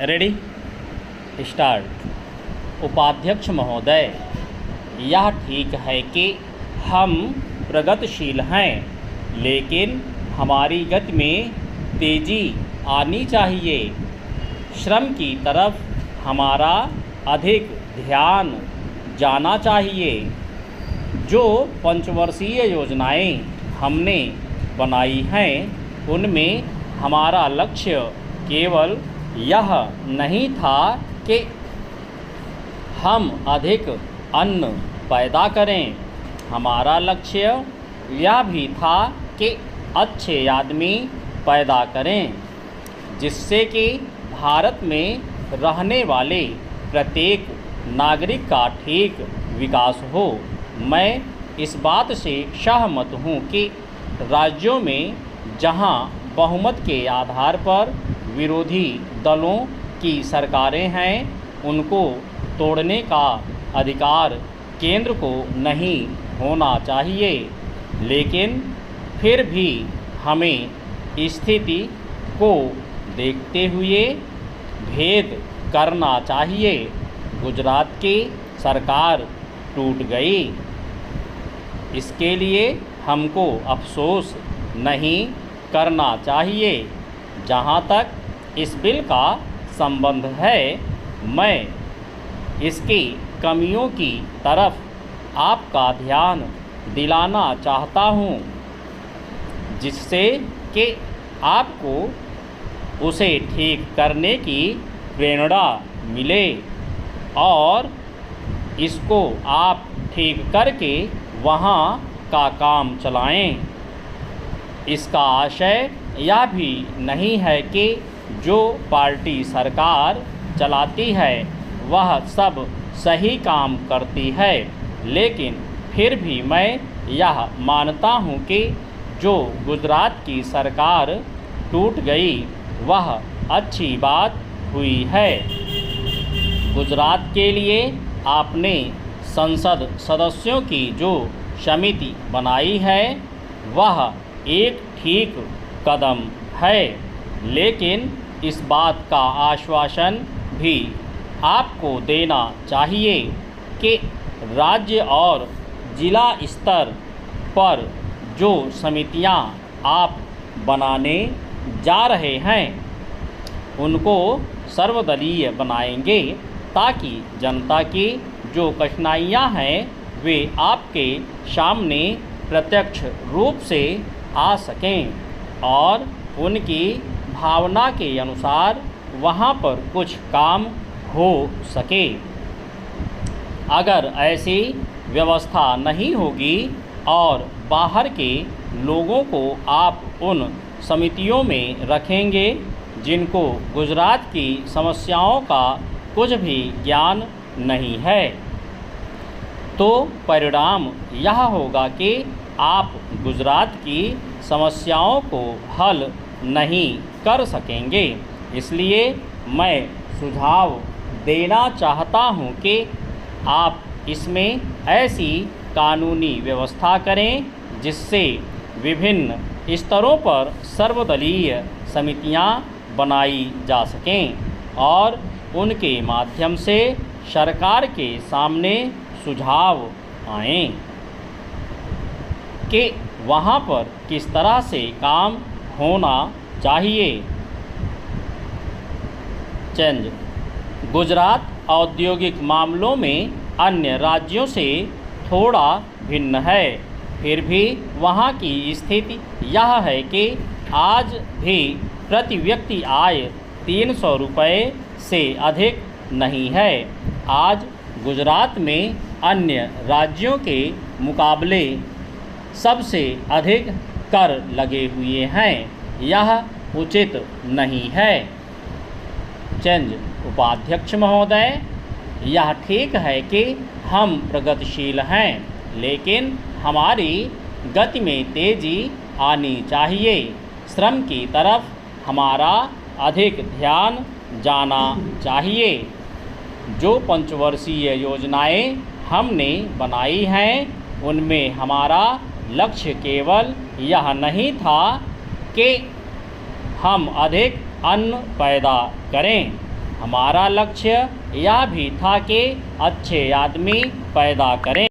Ready start. उपाध्यक्ष महोदय, यह ठीक है कि हम प्रगतिशील हैं, लेकिन हमारी गति में तेज़ी आनी चाहिए। श्रम की तरफ हमारा अधिक ध्यान जाना चाहिए। जो पंचवर्षीय योजनाएं हमने बनाई हैं, उनमें हमारा लक्ष्य केवल यह नहीं था कि हम अधिक अन्न पैदा करें। हमारा लक्ष्य यह भी था कि अच्छे आदमी पैदा करें, जिससे कि भारत में रहने वाले प्रत्येक नागरिक का ठीक विकास हो। मैं इस बात से सहमत हूँ कि राज्यों में जहाँ बहुमत के आधार पर विरोधी दलों की सरकारें हैं, उनको तोड़ने का अधिकार केंद्र को नहीं होना चाहिए। लेकिन फिर भी हमें स्थिति को देखते हुए भेद करना चाहिए। गुजरात की सरकार टूट गई, इसके लिए हमको अफसोस नहीं करना चाहिए। जहाँ तक इस बिल का संबंध है, मैं इसकी कमियों की तरफ आपका ध्यान दिलाना चाहता हूँ, जिससे कि आपको उसे ठीक करने की प्रेरणा मिले और इसको आप ठीक करके वहाँ का काम चलाएं। इसका आशय यह भी नहीं है कि जो पार्टी सरकार चलाती है वह सब सही काम करती है, लेकिन फिर भी मैं यह मानता हूँ कि जो गुजरात की सरकार टूट गई वह अच्छी बात हुई है। गुजरात के लिए आपने संसद सदस्यों की जो समिति बनाई है वह एक ठीक कदम है, लेकिन इस बात का आश्वासन भी आपको देना चाहिए कि राज्य और जिला स्तर पर जो समितियां आप बनाने जा रहे हैं उनको सर्वदलीय बनाएंगे, ताकि जनता की जो कठिनाइयां हैं वे आपके सामने प्रत्यक्ष रूप से आ सकें और उनकी भावना के अनुसार वहाँ पर कुछ काम हो सके। अगर ऐसी व्यवस्था नहीं होगी और बाहर के लोगों को आप उन समितियों में रखेंगे जिनको गुजरात की समस्याओं का कुछ भी ज्ञान नहीं है, तो परिणाम यह होगा कि आप गुजरात की समस्याओं को हल नहीं कर सकेंगे। इसलिए मैं सुझाव देना चाहता हूं कि आप इसमें ऐसी कानूनी व्यवस्था करें जिससे विभिन्न स्तरों पर सर्वदलीय समितियां बनाई जा सकें और उनके माध्यम से सरकार के सामने सुझाव आएँ कि वहाँ पर किस तरह से काम होना चाहिए। चेंज। गुजरात औद्योगिक मामलों में अन्य राज्यों से थोड़ा भिन्न है, फिर भी वहाँ की स्थिति यह है कि आज भी प्रति व्यक्ति आय 300 रुपये से अधिक नहीं है। आज गुजरात में अन्य राज्यों के मुकाबले सबसे अधिक कर लगे हुए हैं, यह उचित नहीं है। चेंज। उपाध्यक्ष महोदय, यह ठीक है कि हम प्रगतिशील हैं, लेकिन हमारी गति में तेज़ी आनी चाहिए। श्रम की तरफ हमारा अधिक ध्यान जाना चाहिए। जो पंचवर्षीय योजनाएं हमने बनाई हैं, उनमें हमारा लक्ष्य केवल यह नहीं था कि हम अधिक अन्न पैदा करें, हमारा लक्ष्य यह भी था कि अच्छे आदमी पैदा करें।